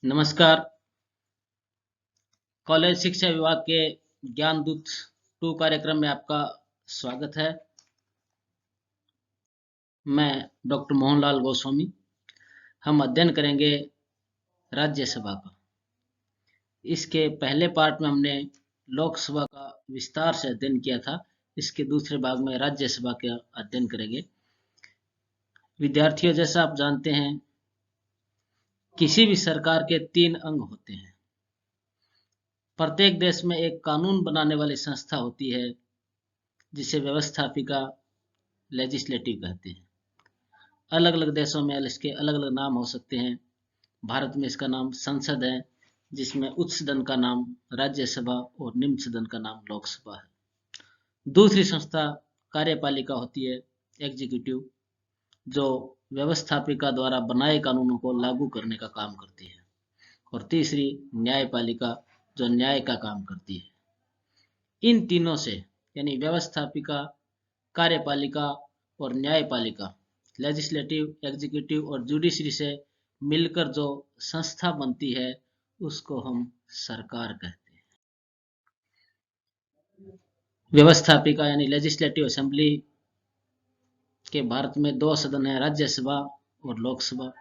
नमस्कार। कॉलेज शिक्षा विभाग के ज्ञान दूत 2 कार्यक्रम में आपका स्वागत है। मैं डॉक्टर मोहनलाल गोस्वामी। हम अध्ययन करेंगे राज्यसभा का। इसके पहले पार्ट में हमने लोकसभा का विस्तार से अध्ययन किया था। इसके दूसरे भाग में राज्यसभा का अध्ययन करेंगे। विद्यार्थियों, जैसा आप जानते हैं, किसी भी सरकार के 3 अंग होते हैं। प्रत्येक देश में एक कानून बनाने वाली संस्था होती है जिसे व्यवस्थापिका लेजिस्लेटिव कहते हैं। अलग अलग देशों में इसके अलग अलग नाम हो सकते हैं। भारत में इसका नाम संसद है, जिसमें उच्च सदन का नाम राज्यसभा और निम्न सदन का नाम लोकसभा है। दूसरी संस्था कार्यपालिका होती है, एग्जीक्यूटिव, जो व्यवस्थापिका द्वारा बनाए कानूनों को लागू करने का काम करती है। और तीसरी न्यायपालिका, जो न्याय का काम करती है। इन तीनों से, यानी व्यवस्थापिका, कार्यपालिका और न्यायपालिका, लेजिस्लेटिव, एग्जीक्यूटिव और जुडिशरी से मिलकर जो संस्था बनती है उसको हम सरकार कहते हैं। व्यवस्थापिका यानी लेजिस्लेटिव असेंबली के भारत में 2 सदन हैं, राज्यसभा और लोकसभा।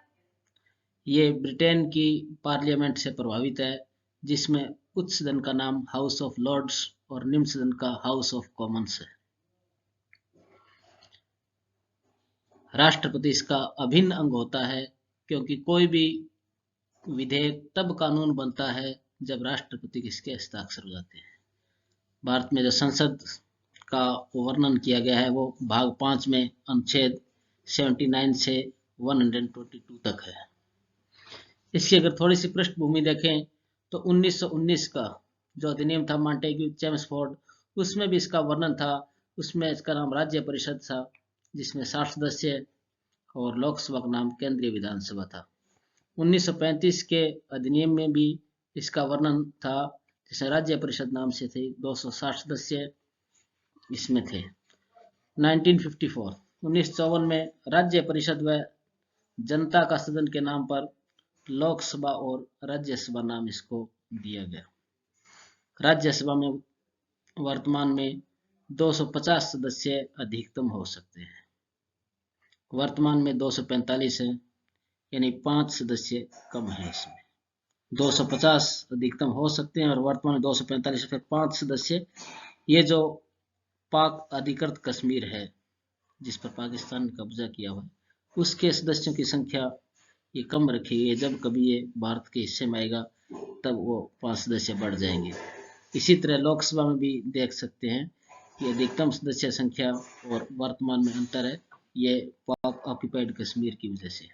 ये ब्रिटेन की पार्लियामेंट से प्रभावित है, जिसमें उच्च सदन का नाम हाउस ऑफ लॉर्ड्स और निम्न सदन का हाउस ऑफ कॉमन्स है। राष्ट्रपति इसका अभिन्न अंग होता है, क्योंकि कोई भी विधेयक तब कानून बनता है जब राष्ट्रपति किसके हस्ताक्षर हो जाते हैं। भारत में जो संसद का वर्णन किया गया है वो भाग 5 में अनुच्छेद 79 से 122 तक है। इसकी अगर थोड़ी सी पृष्ठभूमि देखें तो 1919 का जो अधिनियम था मॉन्टेग्यू चेम्सफोर्ड, उसमें भी इसका वर्णन था। उसमें इसका नाम राज्य परिषद था, जिसमें 60 सदस्य, और लोकसभा का नाम केंद्रीय विधानसभा था। 1935 के अधिनियम में भी इसका वर्णन था, जिसमें राज्य परिषद नाम से थे, 260 सदस्य इसमें थे। 1954 में राज्य परिषद व जनता का सदन के नाम पर लोकसभा और राज्यसभा नाम इसको दिया गया। राज्यसभा में वर्तमान में 250 सदस्य अधिकतम हो सकते हैं। वर्तमान में 245 है, यानी 5 सदस्य कम है। इसमें 250 अधिकतम हो सकते हैं और वर्तमान में 245, फिर 5 सदस्य। ये जो पाक अधिकृत कश्मीर है, जिस पर पाकिस्तान ने कब्जा किया हुआ है, उसके सदस्यों की संख्या ये कम रखी है। जब कभी ये भारत के हिस्से में आएगा तब वो 5 सदस्य बढ़ जाएंगे। इसी तरह लोकसभा में भी देख सकते हैं कि अधिकतम सदस्य संख्या और वर्तमान में अंतर है, ये पाक ऑक्युपाइड कश्मीर की वजह से है।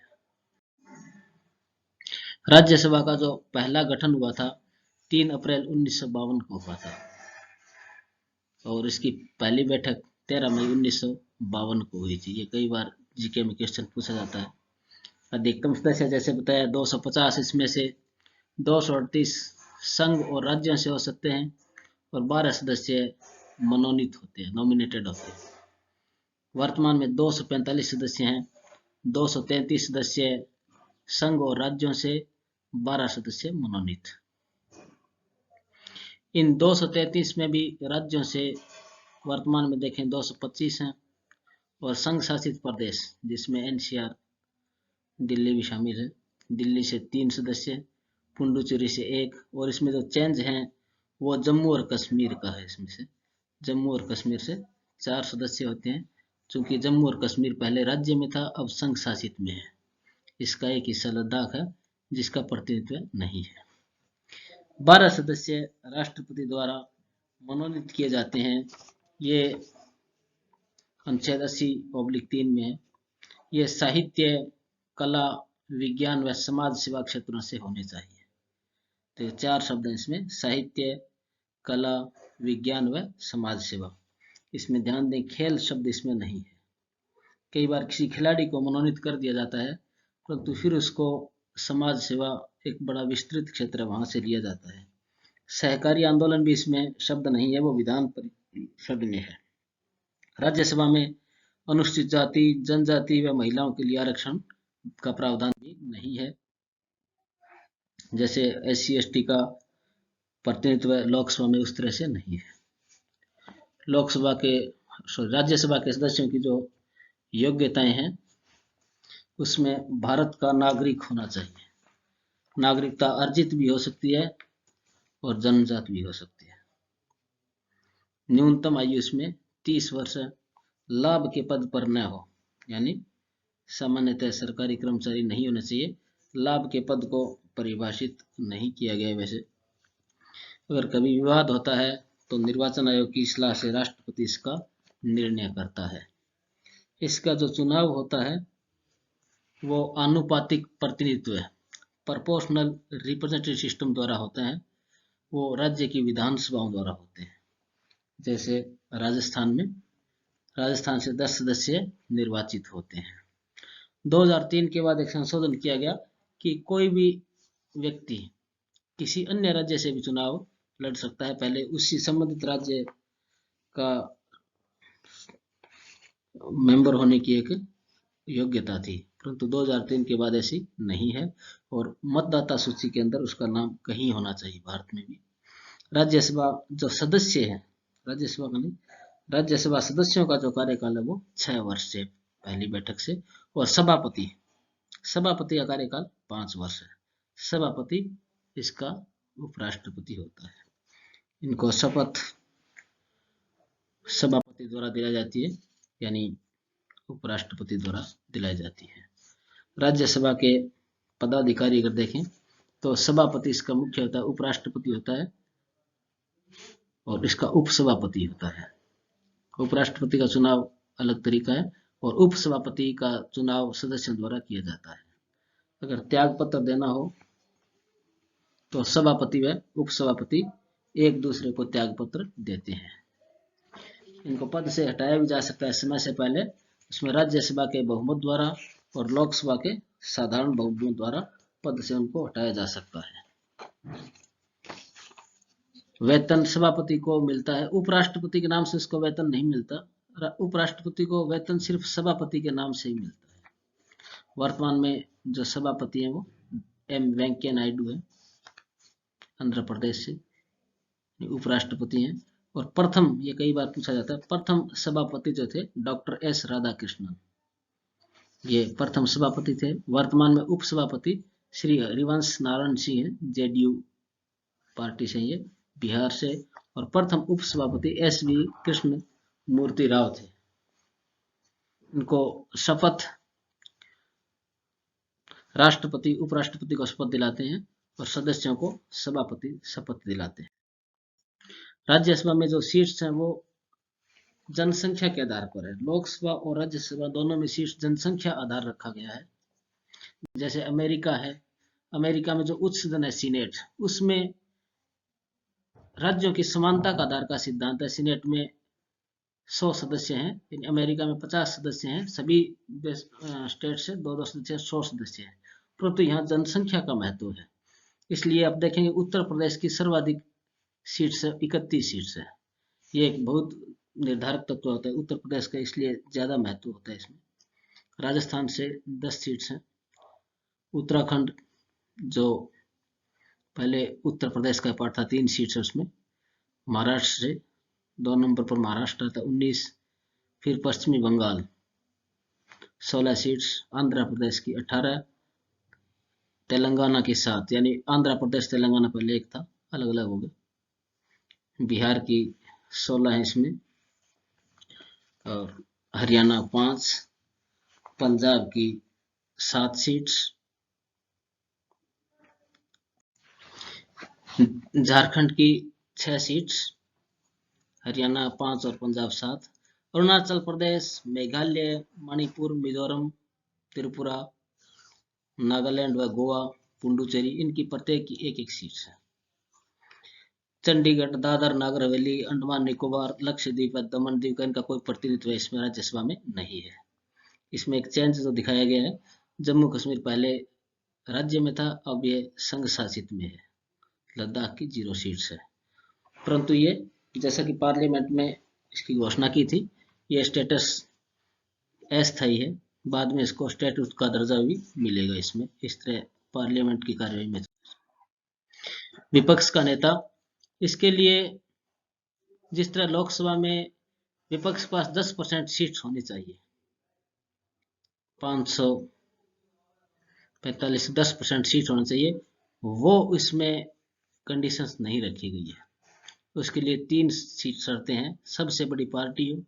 राज्यसभा का जो पहला गठन हुआ था 3 अप्रैल 1952 को हुआ था, और इसकी पहली बैठक 13 मई 1952 को हुई थी। ये कई बार जीके में क्वेश्चन पूछा जाता है। अधिकतम सदस्य जैसे बताया 250, इसमें से 238 संघ और राज्यों से हो सकते हैं और 12 सदस्य मनोनीत होते हैं, नॉमिनेटेड होते हैं। वर्तमान में 245 सदस्य हैं, 233 सदस्य संघ और राज्यों से, 12 सदस्य मनोनीत। इन 233 में भी राज्यों से वर्तमान में देखें 225 हैं, और संघ शासित प्रदेश जिसमें एनसीआर दिल्ली भी शामिल है, दिल्ली से 3 सदस्य, पुडुचेरी से 1, और इसमें जो चेंज हैं वो जम्मू और कश्मीर का है। इसमें से जम्मू और कश्मीर से 4 सदस्य होते हैं। चूंकि जम्मू और कश्मीर पहले राज्य में था, अब संघ शासित में है। इसका एक हिस्सा लद्दाख है, जिसका प्रतिनिधित्व नहीं है। 12 सदस्य राष्ट्रपति द्वारा मनोनीत किए जाते हैं। ये अनुच्छेद 80/3 में है। ये साहित्य, कला, विज्ञान व समाज सेवा क्षेत्रों से होने चाहिए। तो 4 शब्द हैं इसमें, साहित्य, कला, विज्ञान व समाज सेवा। इसमें ध्यान दें, खेल शब्द इसमें नहीं है। कई बार किसी खिलाड़ी को मनोनीत कर दिया जाता है, परंतु फिर उसको समाज सेवा एक बड़ा विस्तृत क्षेत्र है, वहां से लिया जाता है। सहकारी आंदोलन भी इसमें शब्द नहीं है, वो विधान परिषद में है। राज्यसभा में अनुसूचित जाति, जनजाति व महिलाओं के लिए आरक्षण का प्रावधान भी नहीं है। जैसे SC/ST का प्रतिनिधित्व लोकसभा में उस तरह से नहीं है। लोकसभा के राज्यसभा के सदस्यों की जो योग्यताएं हैं उसमें भारत का नागरिक होना चाहिए। नागरिकता अर्जित भी हो सकती है और जन्मजात भी हो सकती है। न्यूनतम आयु इसमें 30 वर्ष लाभ के पद पर न हो, यानी सामान्यतः सरकारी कर्मचारी नहीं होना चाहिए। लाभ के पद को परिभाषित नहीं किया गया। वैसे अगर कभी विवाद होता है तो निर्वाचन आयोग की सलाह से राष्ट्रपति इसका निर्णय करता है। इसका जो चुनाव होता है वो आनुपातिक प्रतिनिधित्व है, प्रोपोर्शनल रिप्रेजेंटेटिव सिस्टम द्वारा होता है। वो राज्य की विधानसभाओं द्वारा होते हैं। जैसे राजस्थान से 10 सदस्य निर्वाचित होते हैं। 2003 के बाद एक संशोधन किया गया कि कोई भी व्यक्ति किसी अन्य राज्य से भी चुनाव लड़ सकता है। पहले उसी संबंधित राज्य का मेंबर होने की एक योग्यता थी, परंतु 2003 के बाद ऐसी नहीं है और मतदाता सूची के अंदर उसका नाम कहीं होना चाहिए। भारत में भी राज्यसभा जो सदस्य है, राज्यसभा सदस्यों का जो कार्यकाल है वो 6 वर्ष से पहली बैठक से, और सभापति का कार्यकाल 5 वर्ष है। सभापति इसका उपराष्ट्रपति होता है। इनको शपथ सभापति द्वारा दिलाई जाती है, यानी उपराष्ट्रपति द्वारा दिलाई जाती है। राज्यसभा के पदाधिकारी अगर देखें तो सभापति इसका मुख्य होता है, उपराष्ट्रपति होता है और इसका उपसभापति होता है। उपराष्ट्रपति का चुनाव अलग तरीका है और उपसभापति का चुनाव सदस्यों द्वारा किया जाता है। अगर त्याग पत्र देना हो तो सभापति व उपसभापति एक दूसरे को त्याग पत्र देते हैं। इनको पद से हटाया भी जा सकता है समय से पहले। इसमें राज्यसभा के बहुमत द्वारा और लोकसभा के साधारण बहुमत द्वारा पद से उनको हटाया जा सकता है। वेतन सभापति को मिलता है, उपराष्ट्रपति के नाम से उसको वेतन नहीं मिलता। उपराष्ट्रपति को वेतन सिर्फ सभापति के नाम से ही मिलता है। वर्तमान में जो सभापति हैं वो एम वेंकैया नायडू है, आंध्र प्रदेश से उपराष्ट्रपति हैं। और प्रथम, ये कई बार पूछा जाता है, प्रथम सभापति जो थे डॉक्टर एस राधाकृष्णन, ये प्रथम सभापति थे। वर्तमान में उपसभापति श्री हरिवंश नारायण सिंह हैं, जेडीयू पार्टी से, ये बिहार से। और प्रथम उपसभापति SV कृष्ण मूर्ति राव थे। इनको शपथ राष्ट्रपति उपराष्ट्रपति को शपथ दिलाते हैं और सदस्यों को सभापति शपथ दिलाते हैं। राज्यसभा में जो सीट्स हैं वो जनसंख्या के आधार पर है। लोकसभा और राज्यसभा दोनों में सीट्स जनसंख्या आधार रखा गया है। जैसे अमेरिका है, अमेरिका में जो उच्च सदन है सीनेट, उसमें राज्यों की समानता का आधार का सिद्धांत है। सीनेट में 100 सदस्य हैं, अमेरिका में 50 सदस्य हैं। सभी स्टेट से 2-2 सदस्य, 100 सदस्य हैं। परंतु यहाँ जनसंख्या का महत्व है, इसलिए आप देखेंगे उत्तर प्रदेश की सर्वाधिक सीट्स 31 सीट्स है। ये एक बहुत निर्धारक तत्व होता है उत्तर प्रदेश का, इसलिए ज्यादा महत्व होता है इसमें। राजस्थान से 10 सीट्स हैं। उत्तराखंड जो पहले उत्तर प्रदेश का पार्ट था, 3 सीट्स है उसमें। महाराष्ट्र से 2 नंबर पर महाराष्ट्र था 19, फिर पश्चिमी बंगाल 16 सीट्स, आंध्र प्रदेश की 18, तेलंगाना की 7, यानी आंध्र प्रदेश तेलंगाना पहले एक था, अलग अलग हो गए। बिहार की 16 है इसमें, और हरियाणा 5, पंजाब की 7 सीट्स, झारखंड की 6 सीट्स, हरियाणा 5 और पंजाब 7, अरुणाचल प्रदेश, मेघालय, मणिपुर, मिजोरम, त्रिपुरा, नागालैंड व गोवा, पुडुचेरी, इनकी प्रत्येक की 1-1 सीट्स है। चंडीगढ़, दादर नगर हवेली, अंडमान निकोबार, लक्षद्वीप, दमन दीव का इनका कोई प्रतिनिधित्व इसमें राज्यसभा में नहीं है। इसमें एक चेंज जो दिखाया गया है, जम्मू कश्मीर पहले राज्य में था, अब ये संघ शासित में है। लद्दाख की 0 सीट्स है, परंतु ये जैसा कि पार्लियामेंट में इसकी घोषणा की थी, ये स्टेटस अस्थायी है। बाद में इसको स्टेटस का दर्जा भी मिलेगा इसमें। इस तरह पार्लियामेंट की कार्यवाही में विपक्ष का नेता, इसके लिए जिस तरह लोकसभा में विपक्ष के पास 10% सीट होनी चाहिए, 545 से 10% सीट होनी चाहिए, वो इसमें कंडीशंस नहीं रखी गई है। उसके लिए 3 सीट शर्तें हैं, सबसे बड़ी पार्टी हो,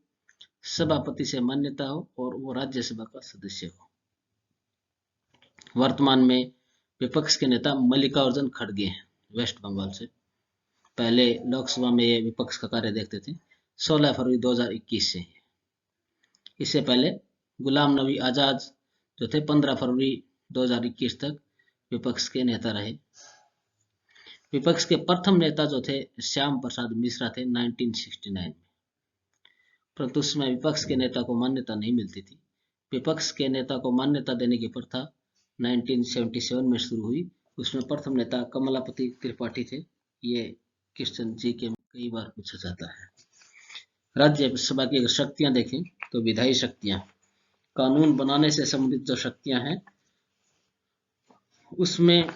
सभापति से मान्यता हो और वो राज्यसभा का सदस्य हो। वर्तमान में विपक्ष के नेता मल्लिकार्जुन खड़गे हैं वेस्ट बंगाल से। पहले लोकसभा में ये विपक्ष का कार्य देखते थे 16 फरवरी 2021 से। इससे पहले गुलाम नबी आजाद जो थे 15 फरवरी 2021 तक विपक्ष के नेता रहे। विपक्ष के प्रथम नेता जो थे श्याम प्रसाद मिश्रा थे 1969 में, परंतु उसमें विपक्ष के नेता को मान्यता नहीं मिलती थी। विपक्ष के नेता को मान्यता देने की प्रथा 1977 में शुरू हुई। उसमें प्रथम नेता कमलापति त्रिपाठी थे। ये क्वेश्चन जी के कई बार पूछा जाता है। राज्यसभा की अगर शक्तियां देखें तो विधायी शक्तियां, कानून बनाने से संबंधित जो शक्तियां हैं, उसमें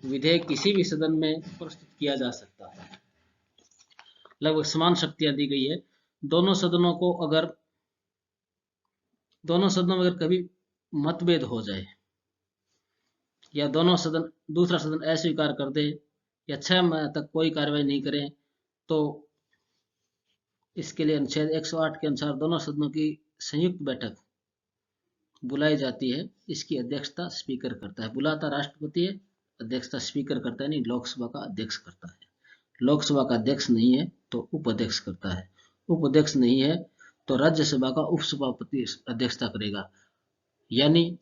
विधेयक किसी भी सदन में प्रस्तुत किया जा सकता है। लगभग समान शक्तियां दी गई है। दोनों सदनों में अगर कभी मतभेद हो जाए या दूसरा सदन अस्वीकार कर दे या 6 माह तक कोई कार्रवाई नहीं करे, तो इसके लिए अनुच्छेद 108 के अनुसार दोनों सदनों की संयुक्त बैठक बुलाई जाती है। इसकी अध्यक्षता स्पीकर करता है। बुलाता राष्ट्रपति है, अध्यक्षता स्पीकर करता है, नहीं लोकसभा का अध्यक्ष करता है। लोकसभा का अध्यक्ष नहीं है तो उपाध्यक्ष करता है। उपाध्यक्ष नहीं है तो राज्यसभा का उपसभापति अध्यक्षता करेगा। यानी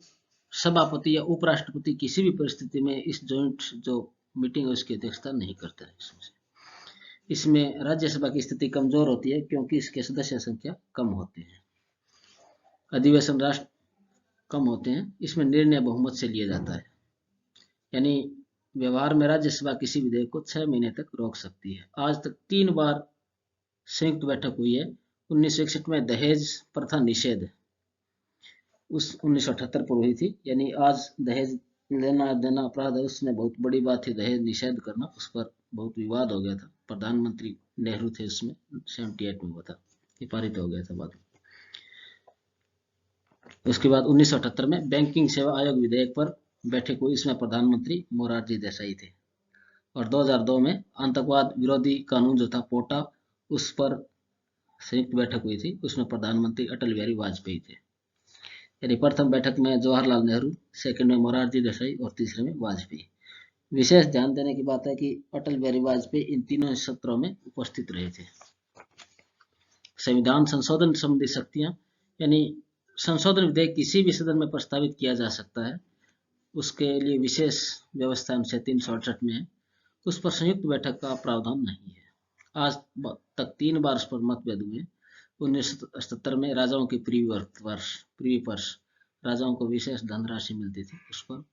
सभापति या उपराष्ट्रपति किसी भी परिस्थिति में इस जॉइंट जो मीटिंग है उसकी अध्यक्षता नहीं करता है। इसमें राज्यसभा की स्थिति कमजोर होती है क्योंकि इसके सदस्य संख्या कम होते हैं, अधिवेशन राष्ट्र कम होते हैं। इसमें निर्णय बहुमत से लिया जाता है। यानी व्यवहार में राज्यसभा किसी विधेयक को 6 महीने तक रोक सकती है। आज तक 3 बार संयुक्त बैठक हुई है। 1961 में दहेज प्रथा निषेध उस 1978 पर हुई थी। यानी आज दहेज लेना देना अपराध है, उसमें बहुत बड़ी बात थी दहेज निषेध करना। उस पर बहुत विवाद हो गया था। प्रधानमंत्री नेहरू थे उसमें, 78 में हुआ था, ये पारित हो गया था बाद में। उसके बाद 1978 में बैंकिंग सेवा आयोग विधेयक पर बैठक हुई। इसमें प्रधानमंत्री मोरारजी देसाई थे। और 2002 में आतंकवाद विरोधी कानून जो था पोटा, उस पर संयुक्त बैठक हुई थी। उसमें प्रधानमंत्री अटल बिहारी वाजपेयी थे। यानी प्रथम बैठक में जवाहरलाल नेहरू, सेकंड में मोरारजी देसाई और तीसरे में वाजपेयी। विशेष ध्यान देने की बात है कि अटल बिहारी वाजपेयी इन तीनों सत्रों में उपस्थित रहे थे। संविधान संशोधन संबंधी शक्तियां, यानी संशोधन विधेयक किसी भी सदन में प्रस्तावित किया जा सकता है। उसके लिए विशेष व्यवस्था अनुच्छेद 368 में है। उस पर संयुक्त बैठक का प्रावधान नहीं है। आज तक 3 बार उस पर मतभेद हुए। 1977 में राजाओं की प्रीवी पर्स राजाओं को विशेष धनराशि मिलती थी, उस पर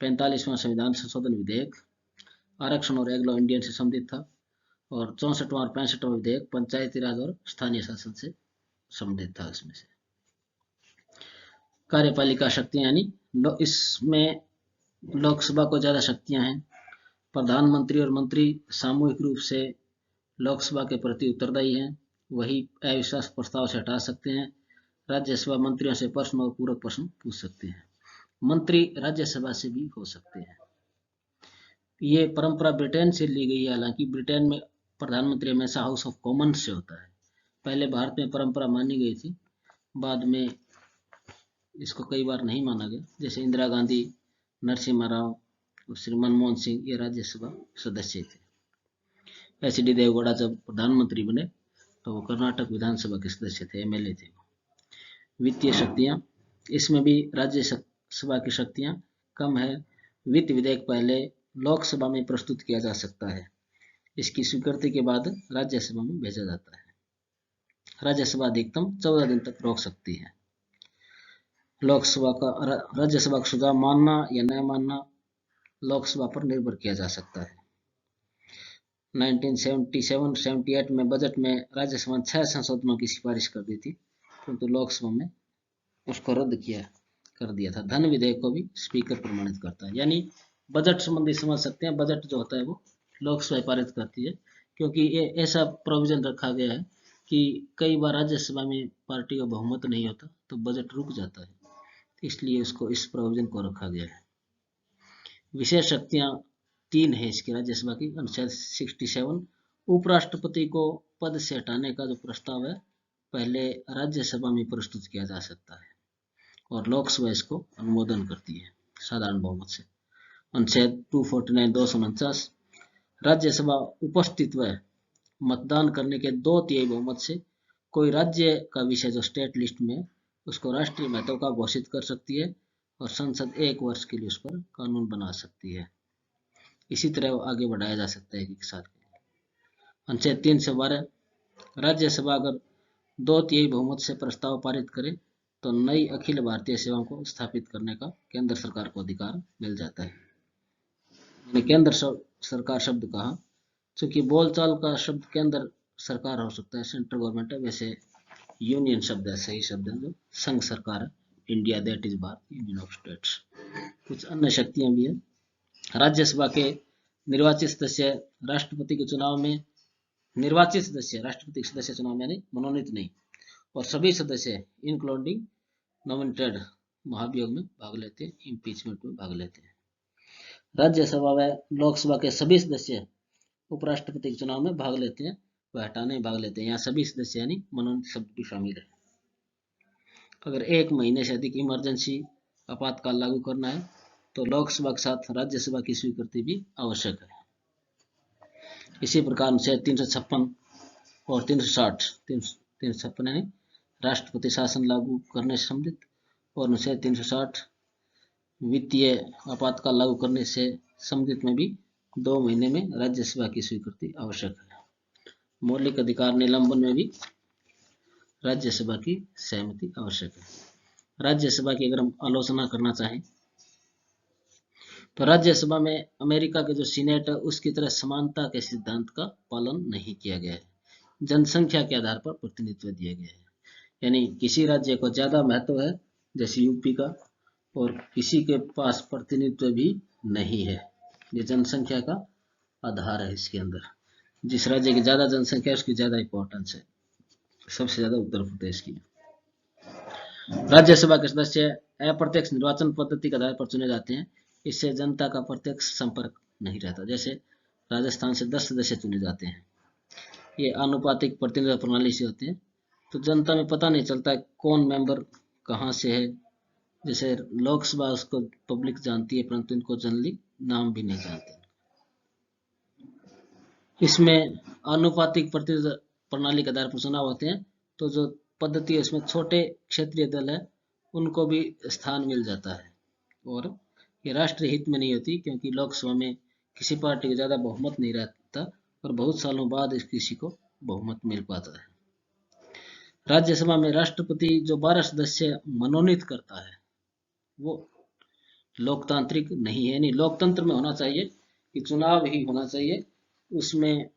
45वां संविधान संशोधन विधेयक आरक्षण और एंग्लो इंडियन से संबंधित था। और 64वां और 65वां विधेयक पंचायती राज और स्थानीय शासन से संबंधित था। इसमें से कार्यपालिका शक्तियां, यानी इसमें लोकसभा को ज्यादा शक्तियां हैं। प्रधानमंत्री और मंत्री सामूहिक रूप से लोकसभा के प्रति उत्तरदायी हैं। वही अविश्वास प्रस्ताव से हटा सकते हैं। राज्यसभा मंत्रियों से प्रश्न और पूरक प्रश्न पूछ सकते हैं। मंत्री राज्यसभा से भी हो सकते हैं। ये परंपरा ब्रिटेन से ली गई है। हालांकि ब्रिटेन में प्रधानमंत्री हमेशा हाउस ऑफ कॉमन्स से होता है। पहले भारत में परंपरा मानी गई थी, बाद में इसको कई बार नहीं माना गया। जैसे इंदिरा गांधी, नरसिम्हा राव, श्री मनमोहन सिंह, ये राज्यसभा सदस्य थे। एच.डी. देवगौड़ा जब प्रधानमंत्री बने तो वो कर्नाटक विधानसभा के सदस्य थे, एमएलए थे। वित्तीय शक्तियां, इसमें भी राज्यसभा की शक्तियां कम है। वित्त विधेयक पहले लोकसभा में प्रस्तुत किया जा सकता है। इसकी स्वीकृति के बाद राज्यसभा में भेजा जाता है। राज्यसभा अधिकतम 14 दिन तक रोक सकती है। राज्यसभा का सुझाव मानना या न मानना लोकसभा पर निर्भर किया जा सकता है। 1977-78 में बजट में राज्यसभा ने 6 संशोधनों की सिफारिश कर दी थी, परंतु लोकसभा में उसको रद्द कर दिया था। धन विधेयक को भी स्पीकर प्रमाणित करता है। यानी बजट संबंधी समझ सकते हैं। बजट जो होता है वो लोकसभा पारित करती है, क्योंकि ये ऐसा प्रोविजन रखा गया है कि कई बार राज्यसभा में पार्टी का बहुमत नहीं होता तो बजट रुक जाता है, इसलिए उसको इस प्रोविजन को रखा गया है। विशेष शक्तियां 3 है इसकी राज्यसभा की। अनुच्छेद 67, उपराष्ट्रपति को पद से हटाने का जो प्रस्ताव है पहले राज्यसभा में प्रस्तुत किया जा सकता है और लोकसभा इसको अनुमोदन करती है साधारण बहुमत से। अनुच्छेद 249 249, राज्यसभा उपस्थित व मतदान करने के 2/3 बहुमत से कोई राज्य का विषय जो स्टेट लिस्ट में उसको राष्ट्रीय महत्व का घोषित कर सकती है और संसद 1 वर्ष के लिए उस पर कानून बना सकती है। इसी तरह आगे बढ़ाया जा सकता है एक साथ। अनुच्छेद 312, राज्यसभा अगर 2/3 बहुमत से प्रस्ताव पारित करे तो नई अखिल भारतीय सेवाओं को स्थापित करने का केंद्र सरकार को अधिकार मिल जाता है। मैंने केंद्र सरकार शब्द कहा, चूंकि बोलचाल का शब्द केंद्र सरकार हो सकता है, सेंट्रल गवर्नमेंट है, वैसे यूनियन शब्द है सही शब्द है जो संघ सरकार है, India that is Bharat, union of states. कुछ अन्य शक्तियां भी है। राज्यसभा के निर्वाचित सदस्य राष्ट्रपति के चुनाव में, निर्वाचित सदस्य राष्ट्रपति सदस्य चुनाव में नहीं, मनोनीत नहीं, और सभी सदस्य इंक्लूडिंग नॉमिनेटेड महाभियोग में भाग लेते हैं, इम्पीचमेंट में भाग लेते हैं। राज्यसभा व लोकसभा के सभी सदस्य उपराष्ट्रपति के चुनाव में भाग लेते हैं व हटाने में भाग लेते हैं। यहाँ सभी सदस्य यानी मनोनीत शब्द भी शामिल है। अगर 1 महीने से अधिक इमरजेंसी आपातकाल लागू करना है तो लोकसभा के साथ राज्यसभा की स्वीकृति भी आवश्यक है। इसी प्रकार से 356 और 356 यानी राष्ट्रपति शासन लागू करने से संबंधित, और अनुच्छेद 360 वित्तीय आपातकाल लागू करने से संबंधित में भी 2 महीने में राज्यसभा की स्वीकृति आवश्यक है। मौलिक अधिकार निलंबन में भी राज्यसभा की सहमति आवश्यक है। राज्यसभा की अगर हम आलोचना करना चाहें तो राज्यसभा में अमेरिका के जो सीनेट है उसकी तरह समानता के सिद्धांत का पालन नहीं किया गया है। जनसंख्या के आधार पर प्रतिनिधित्व दिया गया है, यानी किसी राज्य को ज्यादा महत्व है जैसे यूपी का, और किसी के पास प्रतिनिधित्व भी नहीं है। ये जनसंख्या का आधार है। इसके अंदर जिस राज्य की ज्यादा जनसंख्या है उसकी ज्यादा इंपॉर्टेंस है। सबसे ज्यादा उत्तर प्रदेश की। राज्यसभा के सदस्य अप्रत्यक्ष निर्वाचन पद्धति के आधार पर चुने जाते हैं। इससे जनता का प्रत्यक्ष संपर्क नहीं रहता। जैसे राजस्थान से 10 सदस्य चुने जाते हैं, ये आनुपातिक प्रतिनिधित्व प्रणाली से होते हैं, तो जनता में पता नहीं चलता कौन मेंबर कहाँ से है। जैसे लोकसभा उसको पब्लिक जानती है परंतु इनको जनरली नाम भी नहीं जानते। इसमें आनुपातिक प्रतिनिधित्व प्रणाली के आधार पर चुनाव होते हैं, तो जो पद्धति है उसमें छोटे क्षेत्रीय दल है उनको भी स्थान मिल जाता है, और ये राष्ट्रीय हित में नहीं होती क्योंकि लोकसभा में किसी पार्टी को ज्यादा बहुमत नहीं रहता और बहुत सालों बाद किसी को बहुमत मिल पाता है। राज्यसभा में राष्ट्रपति जो 12 सदस्य मनोनीत करता है वो लोकतांत्रिक नहीं है। नहीं, लोकतंत्र में होना चाहिए कि चुनाव ही होना चाहिए, उसमें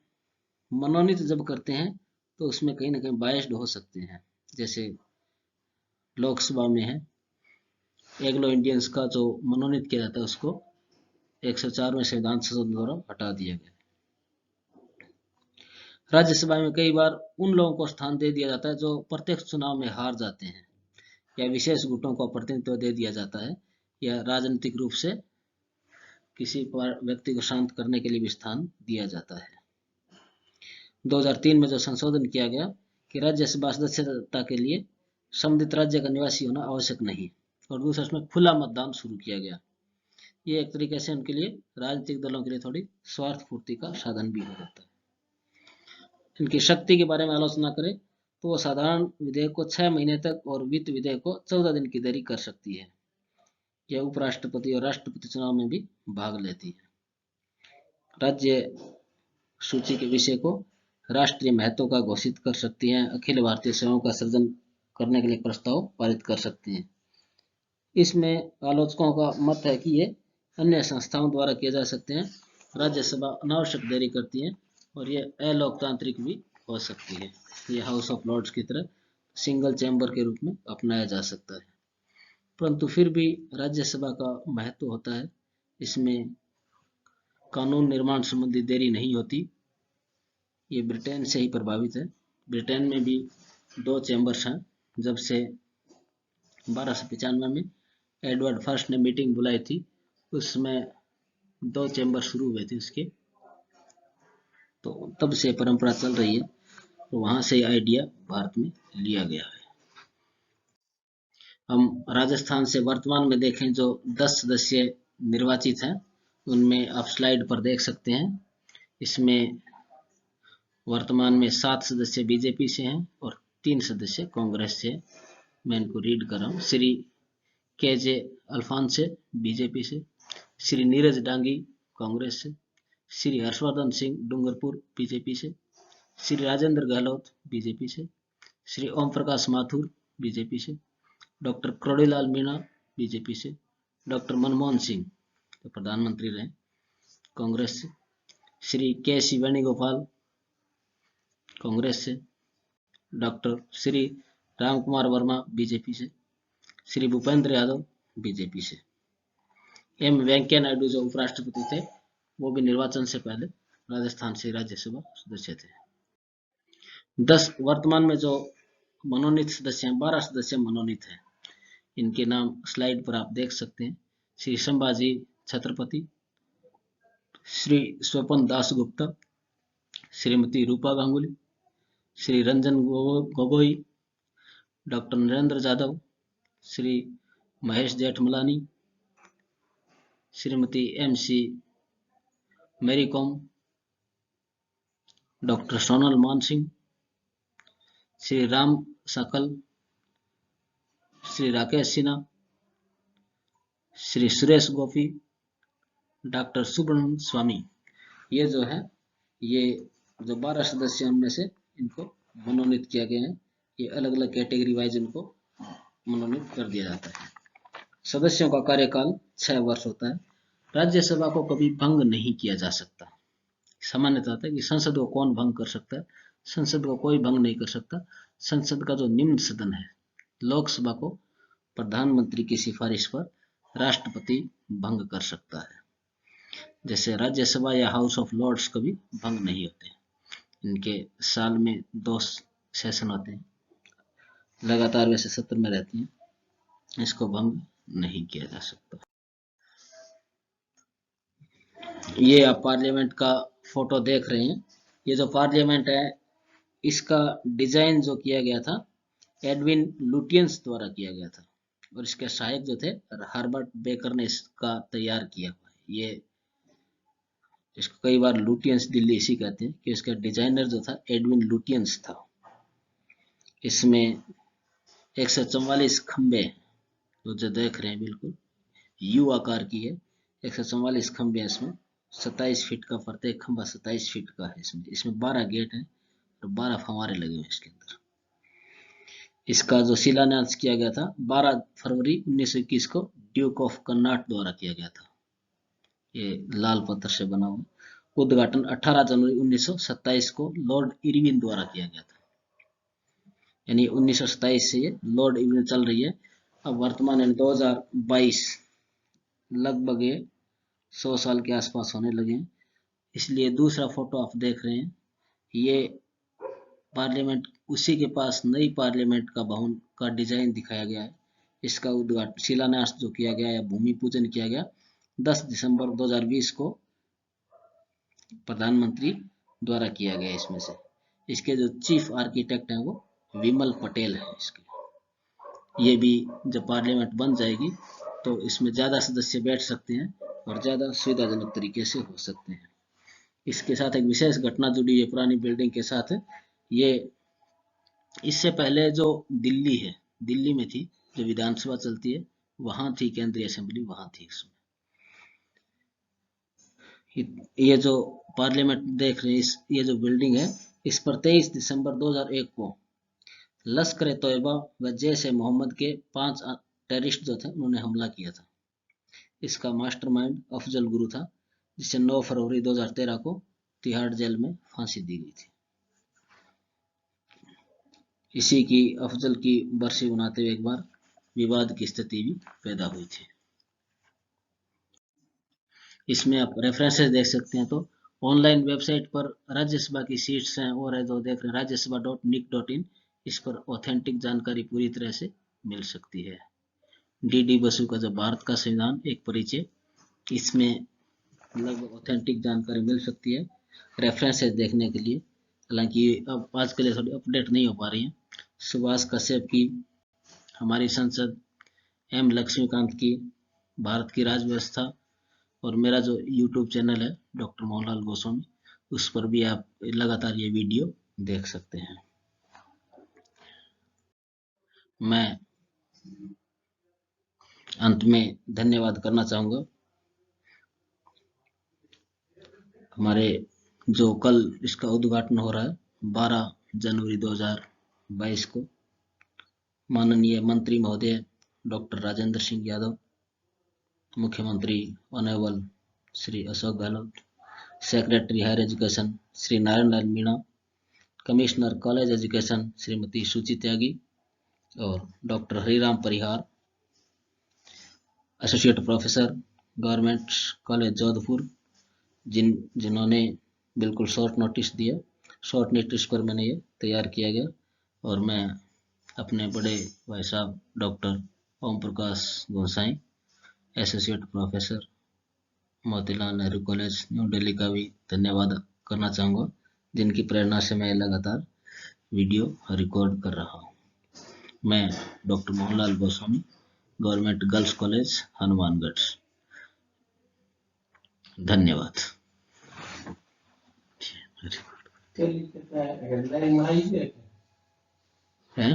मनोनीत जब करते हैं तो उसमें कहीं ना कहीं बायस्ड हो सकते हैं। जैसे लोकसभा में है एंग्लो इंडियंस का जो मनोनीत किया जाता है उसको 104 में संविधान संशोधन द्वारा हटा दिया गया। राज्यसभा में कई बार उन लोगों को स्थान दे दिया जाता है जो प्रत्यक्ष चुनाव में हार जाते हैं, या विशेष गुटों को प्रतिनिधित्व दे दिया जाता है, या राजनीतिक रूप से किसी व्यक्ति को शांत करने के लिए भी स्थान दिया जाता है। 2003 में जो संशोधन किया गया कि राज्यसभा सदस्यता के लिए संबंधित राज्य का निवासी होना आवश्यक नहीं, और दूसरा उसमें खुला मतदान शुरू किया गया। ये एक तरीके से उनके लिए, राजनीतिक दलों के लिए थोड़ी स्वार्थ पूर्ति का साधन भी हो जाता है। इनकी शक्ति के बारे में आलोचना करें तो वो साधारण विधेयक को 6 महीने तक और वित्त विधेयक को 14 दिन की देरी कर सकती है। यह उपराष्ट्रपति और राष्ट्रपति चुनाव में भी भाग लेती है। राज्य सूची के विषय को राष्ट्रीय महत्व का घोषित कर सकती हैं। अखिल भारतीय सेवाओं का सृजन करने के लिए प्रस्ताव पारित कर सकती हैं। इसमें आलोचकों का मत है कि ये अन्य संस्थाओं द्वारा किए जा सकते हैं। राज्यसभा अनावश्यक देरी करती है और ये अलोकतांत्रिक भी हो सकती है। ये हाउस ऑफ लॉर्ड्स की तरह सिंगल चैम्बर के रूप में अपनाया जा सकता है, परंतु फिर भी राज्यसभा का महत्व होता है। इसमें कानून निर्माण संबंधी देरी नहीं होती। ये ब्रिटेन से ही प्रभावित है। ब्रिटेन में भी 2 चैम्बर्स हैं। जब से 1295 में एडवर्ड फर्स्ट ने मीटिंग बुलाई थी, उसमें 2 चैम्बर शुरू हुए थे उसके, तो तब से परंपरा चल रही है। तो वहां से आइडिया भारत में लिया गया है। हम राजस्थान से वर्तमान में देखें, जो 10 सदस्य निर्वाचित हैं, उनमें आप स्लाइड पर देख सकते हैं। इसमें वर्तमान में 7 सदस्य बीजेपी से हैं और 3 सदस्य कांग्रेस से। मैं इनको रीड कर रहा हूँ। श्री के.जे. अल्फांसे बीजेपी से, श्री नीरज डांगी कांग्रेस से, श्री हर्षवर्धन सिंह डूंगरपुर बीजेपी से, श्री राजेंद्र गहलोत बीजेपी से, श्री ओम प्रकाश माथुर बीजेपी से, डॉक्टर करोड़ीलाल मीणा बीजेपी से, डॉक्टर मनमोहन सिंह तो प्रधानमंत्री रहे कांग्रेस से, श्री के.सी. वेणुगोपाल कांग्रेस से, डॉक्टर श्री राम कुमार वर्मा बीजेपी से, श्री भूपेंद्र यादव बीजेपी से। एम वेंकैया नायडू जो उपराष्ट्रपति थे, वो भी निर्वाचन से पहले राजस्थान से राज्यसभा सदस्य थे। 10 वर्तमान में जो मनोनीत सदस्य हैं, 12 सदस्य मनोनीत हैं। इनके नाम स्लाइड पर आप देख सकते हैं। श्री संभाजी छत्रपति, श्री स्वपन दास गुप्ता, श्रीमती रूपा गांगुली, श्री रंजन गोगोई, डॉक्टर नरेंद्र जाधव, श्री महेश जेठमलानी, श्रीमती एम.सी. मेरी कॉम, डॉक्टर सोनल मानसिंह, श्री राम सकल, श्री राकेश सिन्हा, श्री सुरेश गोपी, डॉक्टर सुब्रमण्यम स्वामी। ये जो है, ये जो 12 सदस्य उनमें से इनको मनोनीत किया गया है। ये अलग अलग कैटेगरी वाइज इनको मनोनीत कर दिया जाता है। सदस्यों का कार्यकाल 6 वर्ष होता है। राज्यसभा को कभी भंग नहीं किया जा सकता। सामान्यतः होता है कि संसद को कौन भंग कर सकता है, संसद को कोई भंग नहीं कर सकता। संसद का जो निम्न सदन है, लोकसभा को प्रधानमंत्री की सिफारिश पर राष्ट्रपति भंग कर सकता है। जैसे राज्यसभा या हाउस ऑफ लॉर्ड्स कभी भंग नहीं होते। इनके साल में 2 सेशन होते हैं, लगातार वैसे सत्र में रहती हैं, इसको भंग नहीं किया जा सकता। ये आप पार्लियामेंट का फोटो देख रहे हैं। ये जो पार्लियामेंट है, इसका डिजाइन जो किया गया था, एडविन लुटियंस द्वारा किया गया था और इसके सहायक जो थे हर्बर्ट बेकर ने इसका तैयार किया हुआ है। ये इसको कई बार लुटियंस दिल्ली इसी कहते हैं कि इसका डिजाइनर जो था एडविन लुटियंस था। इसमें 144 खंबे जो देख रहे हैं, बिल्कुल यू आकार की है। 144 खंबे हैं इसमें। 27 फीट का प्रत्येक खंबा 27 फीट का है। इसमें 12 गेट हैं और 12 फंवारे लगे हुए इसके अंदर। इसका जो शिलान्यास किया गया था 12 फरवरी 1921 को ड्यूक ऑफ कर्नाट द्वारा किया गया था। ये लाल पत्थर से बना हुआ। उद्घाटन 18 जनवरी 1927 को लॉर्ड इरविन द्वारा किया गया था। यानी 1927 से ये लॉर्ड इरविन चल रही है। अब वर्तमान में 2022 लगभग ये 100 साल के आसपास होने लगे हैं। इसलिए दूसरा फोटो आप देख रहे हैं, ये पार्लियामेंट, उसी के पास नई पार्लियामेंट का भवन का डिजाइन दिखाया गया है। इसका उद्घाटन शिलान्यास जो किया गया या भूमि पूजन किया गया 10 दिसंबर 2020 को प्रधानमंत्री द्वारा किया गया। इसमें से इसके जो चीफ आर्किटेक्ट हैं वो विमल पटेल है। इसके ये भी जब पार्लियामेंट बन जाएगी तो इसमें ज्यादा सदस्य बैठ सकते हैं और ज्यादा सुविधाजनक तरीके से हो सकते हैं। इसके साथ एक विशेष घटना जुड़ी है पुरानी बिल्डिंग के साथ। ये इससे पहले जो दिल्ली है, दिल्ली में थी जो विधानसभा चलती है, वहां थी केंद्रीय असेंबली, वहां थी। इसमें ये जो पार्लियामेंट देख रहे हैं, ये जो बिल्डिंग है, इस पर 23 दिसंबर 2001 को लश्कर तोयबा व जैश ए मोहम्मद के 5 टेररिस्ट जो थे उन्होंने हमला किया था। इसका मास्टरमाइंड अफजल गुरु था, जिसे 9 फरवरी 2013 को तिहाड़ जेल में फांसी दी गई थी। इसी की अफजल की बरसी मनाते हुए एक बार विवाद की स्थिति भी पैदा हुई थी। इसमें आप रेफरेंसेस देख सकते हैं। तो ऑनलाइन वेबसाइट पर राज्यसभा की सीट्स हैं और है जो देख रहे हैं राज्यसभा.nic.in, इस पर ऑथेंटिक जानकारी पूरी तरह से मिल सकती है। डी बसु का जो भारत का संविधान एक परिचय, इसमें लगभग ऑथेंटिक जानकारी मिल सकती है रेफरेंसेस देखने के लिए। हालांकि अब आज के लिए थोड़ी अपडेट नहीं हो पा रही है। सुभाष कश्यप की, हमारी संसद, एम लक्ष्मीकांत की, भारत की राजव्यवस्था, और मेरा जो यूट्यूब चैनल है डॉक्टर मोहनलाल गोस्वामी, उस पर भी आप लगातार ये वीडियो देख सकते हैं। मैं अंत में धन्यवाद करना चाहूँगा हमारे जो कल इसका उद्घाटन हो रहा है 12 जनवरी 2022 को, माननीय मंत्री महोदय डॉक्टर राजेंद्र सिंह यादव, मुख्यमंत्री honourable Shri Ashok Gehlot, secretary higher education Shri Narayan Lal Meena, commissioner college education Shrimati Suchi Tyagi, और doctor Hariram Parihar, associate professor government college Jodhpur, जिन्होंने बिल्कुल शॉर्ट नोटिस दिया। शॉर्ट नोटिस पर मैंने ये तैयार किया गया, और मैं अपने बड़े भाई साहब doctor Om Prakash Gosai, associate professor Motilal Nehru college New Delhi का भी धन्यवाद करना चाहूँगा, जिनकी प्रेरणा से मैं लगातार वीडियो रिकॉर्ड कर रहा हूँ। मैं doctor Mohanlal Goswami, government girls college Hanumangarh. धन्यवाद। है